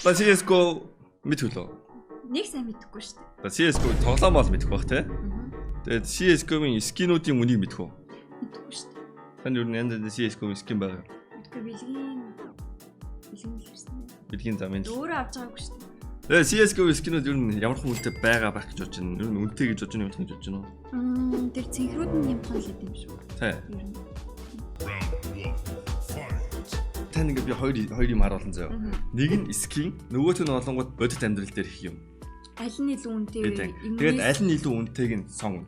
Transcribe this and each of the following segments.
За CS:GO мэдвүлээ. Нэг сайн мэдэхгүй шүү дээ. За CS:GO тоглоом бол мэдэх бах те. Тэгээд CS:GO-ийн скинуудын үнийг мэдэх үү? Мэдэхгүй шүү дээ. Тань юу нэ CS:GO-ийн скин байгаа. Мэдгүй бэлгийн л ирсэн. Бэлгийн зам энэ. Өөрөө авч байгаагүй шүү дээ. Тэгээд CS:GO-ийн скинууд юу н ямар хүнтэй байгаа байх гэж бодож байна. Юу н үнэтэй гэж бодож байна юм гэж бодож байна уу? Тэр цэнхрүүд нь юм хон л идэм шүү. Тий. Тань ингээд би хоёр юм харуулсан заяа. Нэг нь скин, нөгөөх нь олонгууд бодит амьдрал дээр их юм. Аль нь илүү үнэтэй вэ? Тэгээд аль нь илүү үнэтэйг нь сонго.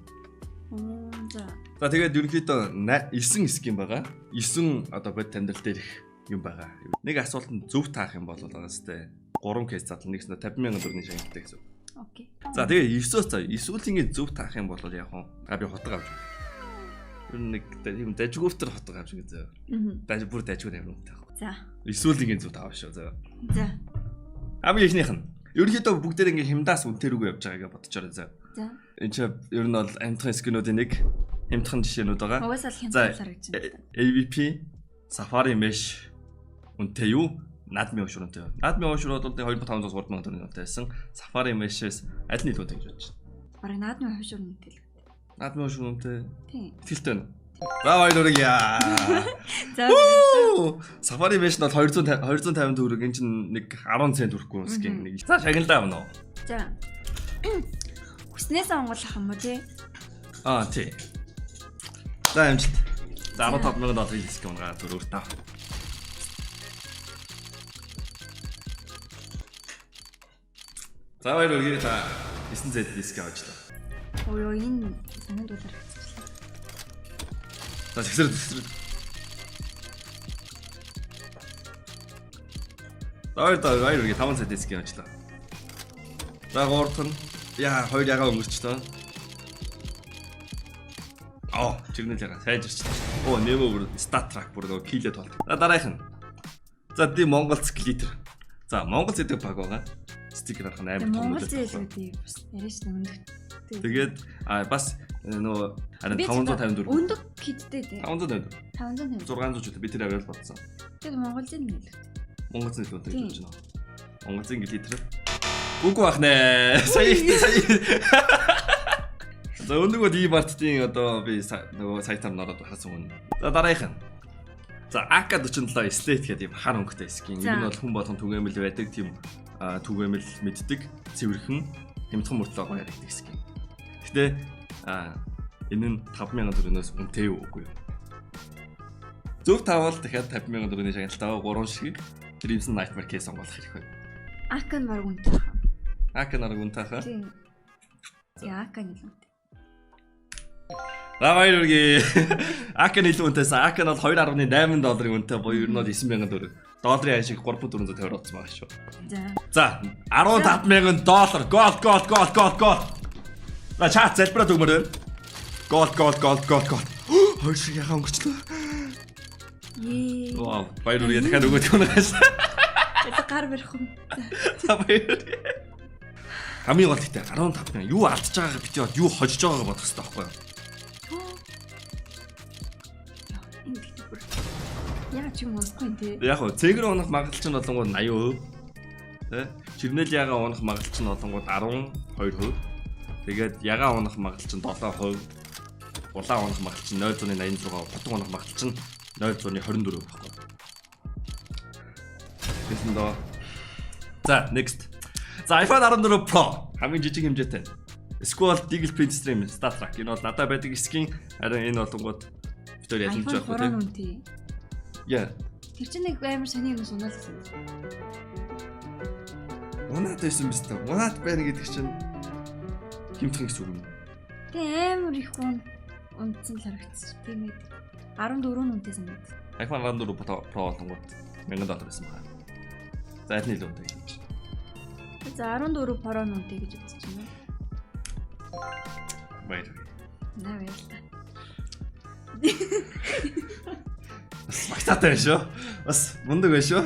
За. За тэгээд ерөнхийдөө 9 скин байгаа. 9 одоо бодит амьдрал дээр их юм байгаа. Нэг асуултанд зөв таах юм бол байгаа сте. 3 кейс задлаа нэгс 50,000 төгрөгийн шагналтай гэсэн. Окей. За тэгээ 9-өөс за 9-үүл ингэ зөв таах юм бол яг хаа би хотго авч. Ер нь нэг юм дажгууфтер хотго авч гэж зөө. Даж бүр дажгуур юм таах. За. 9-үүл ингэ зөв таах шүү зөө. За. Хамгийн ихнийх нь ерөнхийдөө бүгдээр ингэ хямдаас үнтэй рүүгээ явж байгааг бодчихорой зөө. За. Энд чи ер нь бол амтхан скинуудын нэг хямдхан жишээнүүд байгаа. Угаасаа л хямдхалаар гэж байна. AVP, Safari Mesh үнтэй юу? Наадмын уушруутай. Наадмын уушрууд бол 2500-аас 3000 төгрөгийн байсан. Safari Mesh-с аль нь илүү гэж бодож байна. Бараг наадмын уушруу үнэтэй л. Наадмын уушруутай. Тийм. Итгэлтэй байна. За баярлалаа яа. За. Safari Mesh нь 250 төгрөг энэ чинь нэг 10 цент хүрэхгүй скин нэг. За шагналаа авна уу? За. Хүснээс онгойлох юм уу тий? Тий. За амжилт. За 15,000 долларын скин унгаа зөрөөр таа. За баярлалаа та 9Z диск авчлаа. Ой энэ санаанд доллар авчихлаа. За зэгсрээ. Баярлалаа 5Z диск авчлаа. За гоортон яа хоёр ягаа өнгөрчлөө. Чигнэл ягаа сайжирч. Нэмээ бүр стат трак бүр нөгөө килээ толт. За дараах нь. За ди Монгол склитер. За Монгол зэдэг баг байгаа. Стикер арах нь амар том Монгол зээлүүдийг бас яриаш өндөг. Тэгээд бас нөгөө 554 өндөг киттэй дээ. 554 600 ч би тэр аваад бодсон. Тэгээд Монгол зээл нь нэлээд. Монгол зээл үү гэж байна. Монгол зээл литр. Үгүй бах нэ. Сая. За өнөөгөө D-Mart-ийн одоо би нөгөө сайтаар нь ороод харсан хүн. За дараах нь. За AK47 Slate гэдэг юм хар өнгөтэй скин. Энэ нь бол хүн болгон түгээмэл байдаг тийм түгээмэл мэддэг цэвэрхэн хямдхан мөртлөө гоё яригддаг скин. Гэтэ энэ нь 5,000 төгрөгөөс үнэтэй юу үгүй юу? Зөв тавал дахиад 50,000 төгрөгийн шагналтай 3 шиг Crimson Nightmare case онгоолох хэрэг байна. AK нь баг үнэтэй хаа. AK нараг үнэтэй хаа. Тийм. За AK нь үнэтэй. За баярлалаа. AK нь илүү үнэтэйсэн. AK нь бол 2.8 долларын үнэтэй буюу ер нь бол 9,000 төгрөг. Долларын ашиг 3,450 болсон байгаа шүү. За 15,000 доллар. Gold. За чат залбираад өгмөр байна. Gold. Хоёр шиг яхаа өнгөрчлөө. Вау, баярлалаа. Дахиад өгөөд гоногоос. Это гар барих юм. За баярлалаа. Хамгийн гол ихтэй 15,000 юу алдчихж байгааг битээ бод юу хожиж байгааг бодох хэрэгтэй байхгүй юу? Яа ч юм уухгүй тий. Яг нь цэнгэр унах магадлал нь болонгууд 80%. Тэ? Чирнэл ягаа унах магадлал нь болонгууд 12%. Тэгээд ягаа унах магадлал нь 7%. Улаан унах магадлал нь 0.86%. Хотон унах магадлал нь 0.24% байхгүй. Тэсэн доо. За, next. За, iPhone 14 Pro хамгийн жижиг хэмжээтэй. Squall Digital Print Stream Star Trek. Энэ бол надад байдаг скин. Харин энэ болонгууд битүүр ялж байгаа юм тий. Яа. Тэр чинь нэг амар сони юм сунаалсан. Унаад байсан биз дээ. Унаад байна гэдэг чинь хэмтхэн гэсэн үг юм. Тэ амар их унтсан л харагдчих. Тийм ээ. 14 үнэтэй санагд. iPhone 14 Pro болонгууд 1000 доллар байсан байна. За аль нь илүү үнэтэй гэж. За 14 Pro үнэтэй гэж үзэж байна. Баярлалаа. Баярлалаа. Бас багтаатай байна шүү. Бас мундаг байна шүү.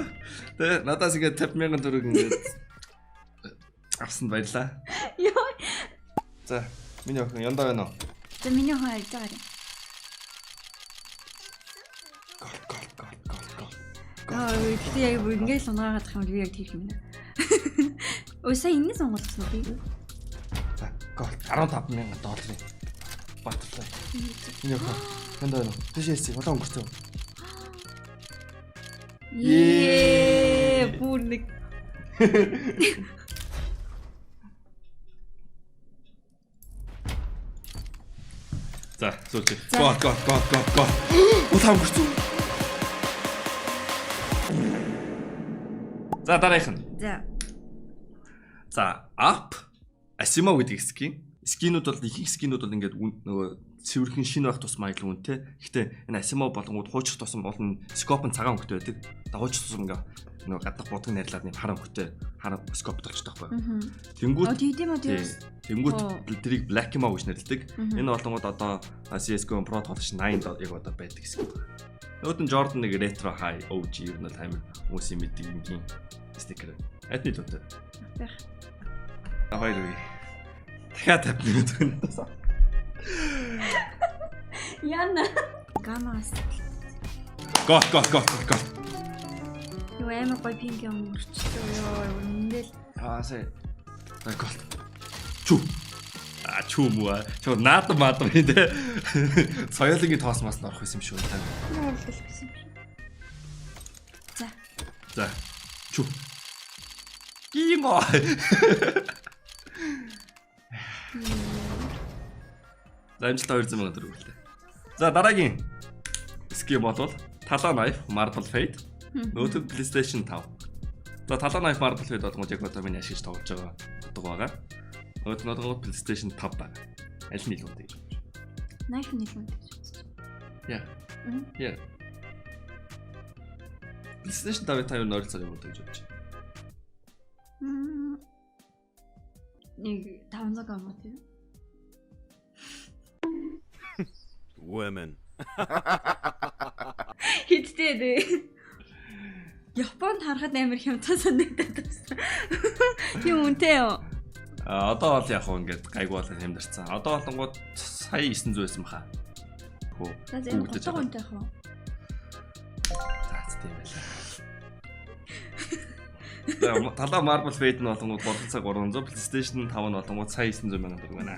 Тэ надаас ингээд 50,000 төгрөг ингээд авсан баярлаа. Йоо. За миний охин яндаа байна уу? За миний охин харж байгаа юм. Гэхдээ яг ингээд сунгаагаад хам би яг тийх юм. Өө сая энэ сонголцсон уу би? За, гол 15,000 долларын батлаа. Энэ яах вэ? Энд байна уу? Тэшээс улаан өнгөрцөө. Бүр нэг. За, сүүлчээ. Гол. Улаан өнгөрцөө. За, дараах нь. За, up Asimo гэдэг скин. Скинүүд бол ихэнх скинүүд бол ингээд нөгөө цэвэрхэн шинэ байх тусмаа илүү үнэтэй. Гэхдээ энэ Asimo болгонгууд хуучих тусам болон скоп нь цагаан өнгөтэй байдаг. Дагууч тусам ингээ нөгөө гадах будг найрлаад нэм хар өнгөтэй хар скоп болчихдог байхгүй. Тэнгүүд тэрийг Black Mo гэж нэрлэдэг. Энэ болгонгууд одоо CS:GO Pro тоглож 8 яг одоо байдаг скин. Нөгөөд нь Jordan нэг retro high OG ер нь амар хүмүүсийн мэддэг ингийн стикер. Адны л үүтэй. Аваа юу. Дахиад 50 минут өнөөс. Яна. Гамаас. Го. Юу амар гоё пинк юм өрчлөө ёо. Эндэл. Сая. Го. Чү. Чү муу. Чү наадам энэ. Соёлын тоос мас нь орох байсан юм шүү та. Нуулдал гэсэн юм шүү. За. Чү. Гимо. Амжилттай 200,000 төгрөг үлдээ. За дараагийн ским бодвол Talon Knife Marble Fade. Нөтөг PlayStation 5. За Talon Knife Marble Fade болгож яг одоо миний ашигч тоглож байгаа утга байгаа. Нөтөг PlayStation 5 байна. Аль нь илүү үнэтэй гэж бодож байна? Knife нь илүү үнэтэй гэж бодож байна. Yeah. PlayStation 5-ыг та юу нойролцоо юм уу гэж бодож байна? Нэг 500 гам тийм. Women. Хиттэй дээ. Японд харахад амар хямдсан санагдаад байна. Тийм үнтэй юу? Одоо бол яг ингээд гайгүй болоод хямдарсан. Одоо болонгууд сая 900 байсан баха. Хөө. Одоо үнтэй яах вэ? За тийм байлаа. Талаа Marble Fade нь болонгууд 3 цаг 300, PlayStation 5 нь болонгууд сая 900,000 төгрөг байна.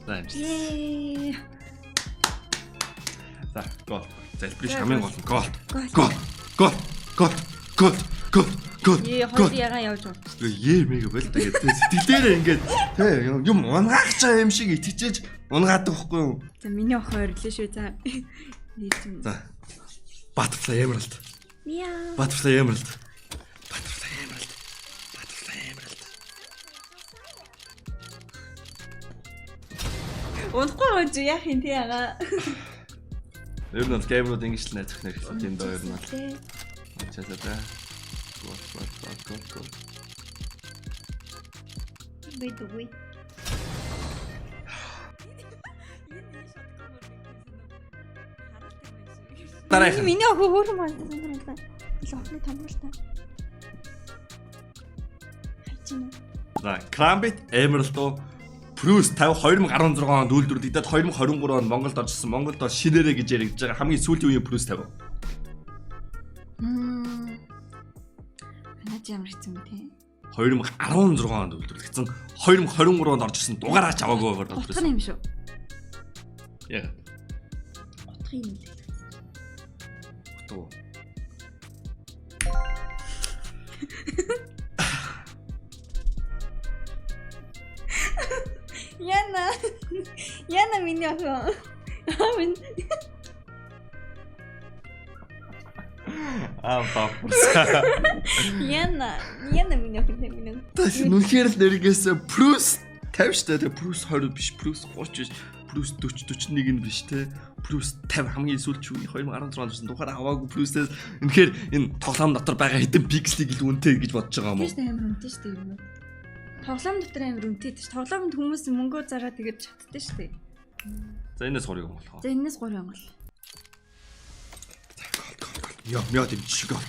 За амжилт. За гол. Залбирч хамгийн гол нь гол. Хоёр ягаа явж байна. Мега болтой гэдэг. Сэтгэлээрээ ингээд юм унгаах чаа юм шиг итгэж унгаадаг байхгүй юу? За миний охин ойрлоо шүү. За. Butterfly Emerald. Яа. Butterfly Emerald. Унахгүй гооч яах юм тий ягаа. Ер нь бол геймрууд ингэж л найзах нэр хэлсэн энэ хоёр нь. Часаа. Гол. Бэдгүй. Дараагийн миний охин хөөрхөн маань. Илүү охины томролтой. Хайчин. За, Crambit Emerald Plus 50 2016 онд үйлдвэрлэгдээд 2023 онд Монголд оржсэн. Монголд бол шинээрээ гэж яригдж байгаа хамгийн сүүлийн үеийн Plus 50. Наач ямар хэцүү юм те. 2016 онд үйлдвэрлэгдсэн. 2023 онд оржсэн дугаараач аваагүй байгаа Plus. Утга юм шүү. Яа. Утга юм. Утга. Яна миний охин. Амин. Бапурса. Яна миний охин. Тэс нүнхээр л нэргээс Plus 50 штэ. Тэгээ Plus 20 биш, Plus 30 биш, Plus 40 41 нь биш те. Plus 50 хамгийн сүүлчийн 2016 онд ирсэн тухаар аваагүй Plus-ээс үнэхээр энэ тоглоом дотор байгаа хэдэн пикселийг л үнэтэй гэж бодож байгаа юм уу? Тийм амар үнэтэй штэ юм. Тоглоом дотор амар үнэтэй ш. Тоглоомд хүмүүс мөнгөө зараад тэгээд чаддсан штэ. За энэс 3 юм болох. За энэс 3 юм бол. Яа дэмжиж гол.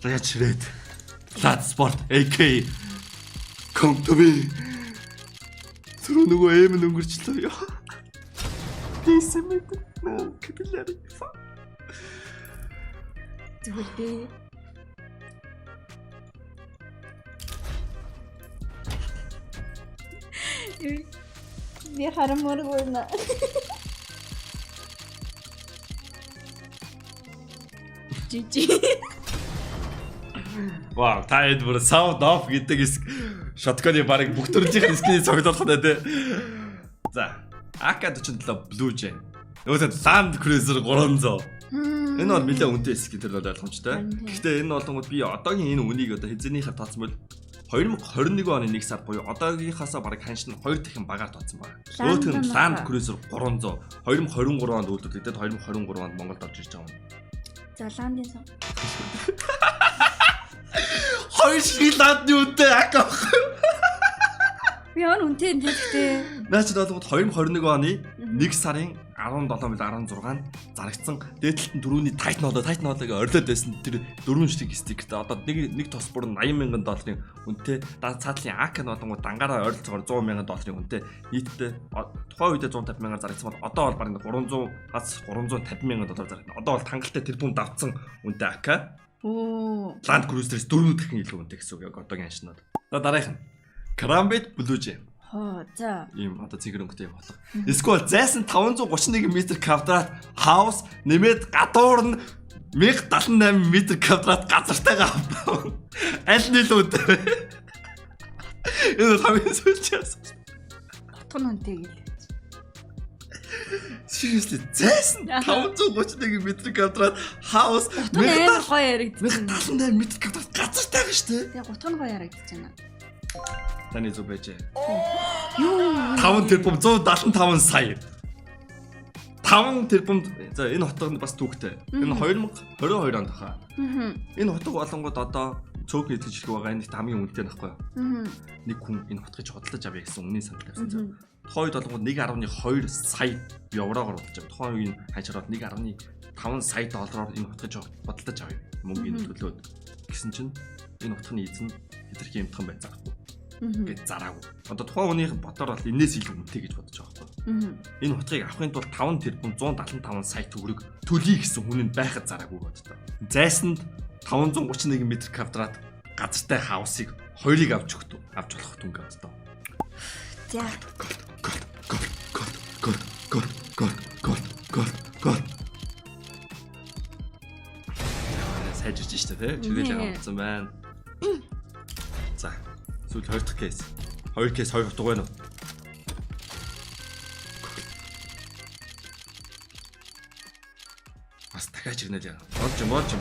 Let's read. Let's sport AK. Come to me. Сөрөө нөгөө эм өнгөрчлөө ёо. decimeter. No capillary. Зүгээр дээ. Би харамургүй нэ. Жижи. Вау, таад бүр sound off гэдэг шотконы барыг бүх төрлийн скрин цогцолох нь тий. За, AK-47 Blue Jay. Нөгөө Land Cruiser 300. Энэ бол нэлээд үнэтэй скин тэр бол ойлгомжтой. Гэхдээ энэ болонгод би одоогийн энэ үнийг одоо хэзээнийхээ тооцмол 2021 оны 1 сард буюу одоогийнхаасаа бараг ханш нь 2 дахин багаар тооцсон байна. Өөрөөр нь Land Cruiser 300 2023 онд үйлдвэрлэгдээд 2023 онд Монголд орж ирж байгаа юм. За Ландын сон. Хоёр шиг ландны үнэтэй AK. Би үнэтэй юм гэхдээ. Наач болоод 2021 оны 1 сарын 17-16-нд зарагдсан дээдлэлтэн дөрөвний Titan Holo-ыг орилоод байсан тэр дөрвөн шиг стикертэй одоо нэг тос бүр $80,000 үнэтэй цаатлын AK нь болонгууд дангаараа ойролцоогоор $100,000 үнэтэй нийтдээ тухайн үедээ $150,000 зарагдсан бол одоо бол бараг $300,000-$350,000 зарагдана. Одоо бол тангалтай тэрбум давцсан үнэтэй AK. Land Cruiser-с 4 дахин илүү үнэтэй гэсэн үг яг одоогийн аншнууд. За дараах нь Karambit Blue Jay. За. Ийм одоо цэгэр өнгөтэй юм болго. Эсвэл зайсан 531 м квадрат хаус нэмээд гадуур нь 1078 м квадрат газартайгаа авах. Аль нь илүү үнэтэй вэ? Энэ хамгийн сүүлчээс. Утган үнэтэй гээл. Seriously зайсан 531 м квадрат хаус амар гоё яригдчихэв. 1078 м квадрат газартайгаа шүү дээ. Тэгээ утган гоё яригдчихэж байна. Таны зүг байжээ. Юу? 5 тэрбум 175 сая. 5 тэрбум за энэ хотод бас түүхтэй. Энэ 2022 онд хаа. Энэ хотог болонгод одоо цөөхний итгэж хэрэг байгаа энэ хамгийн үнэтэй нөхгүй. Нэг хүн энэ хотгож хөдөлж авъя гэсэн үнийн санал тавьсан зөв. Тухайн үед болонгод 1.2 сая еврогоор бодлож авъя. Тухайн үеийн хажираад 1.5 сая доллараар энэ хотгож хөдөлж авъя. Мөнгөний төлөөд гэсэн чинь энэ хотхны эзэн хэтэрхий юмтхан байцаахгүй. Гэж зараагүй. Одоо тухайн хүнийх ботор бол энэс илүү үнэтэй гэж бодож байгаа байхгүй. Энэ утгыг авахын тулд 5 тэрбум 175 сая төгрөг төлөе гэсэн хүн нь байхад зараагүй боддог. Зайсанд 531 м квадрат газартай хаусыг хоёрыг авч болох түнг боддог. За. Гол. Сайжирч штэ тий. Чигээр авсан байна. За. Сүүл 2 дахь кейс. 2 кейс 2 утга байна уу? Бас дахиад чигнэл яа.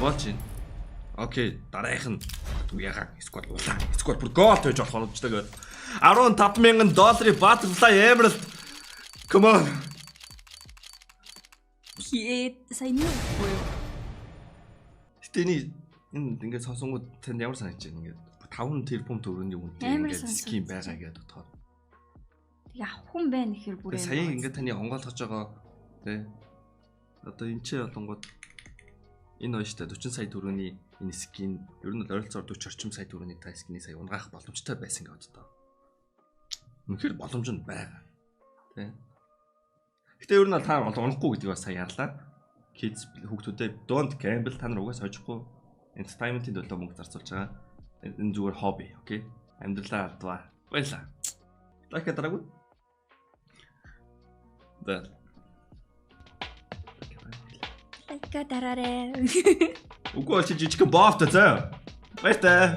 Болж. Окей, дараах нь ягаан эсвэл улаан. Эсвэл бүр гол байж болох нь ч тэгээд $15,000 Butterfly Emerald. Come on. Сайн юу? Тэний энэ ингээд сонсонгууд танд ямар санагдаж байна ингээд 5 тэрбум төгрөгийн үнэтэй ингээд скин байгаа гэдэг бодохоор. Тэгээ авах хүн байна гэхэр бүр юм. Сая ингээд таны онгойлгож байгаа тий. Одоо энэ ч болонгууд энэ хоёртой 40 сая төгрөгийн энэ скин ер нь ойролцоогоор 40 орчим сая төгрөгийн та скиний сая унгаах боломжтой байсан гэж боддог. Үнэхээр боломж нь байгаа. Тий. Гэтэ ер нь та унахгүй гэдгийг бас сая ярлаа. Kids хүүхдүүдэд don't gamble та нар угаас хожихгүй entertainment-ийн төлөө мөнгө зарцуулж байгаа. Энэ зүгээр хобби, окей? Амьдралаа ардваа. Баярлаа. Лайк дараагүй. Да. Лайк дараарай. Угүй чи жижиг бовт заа. Баяртай.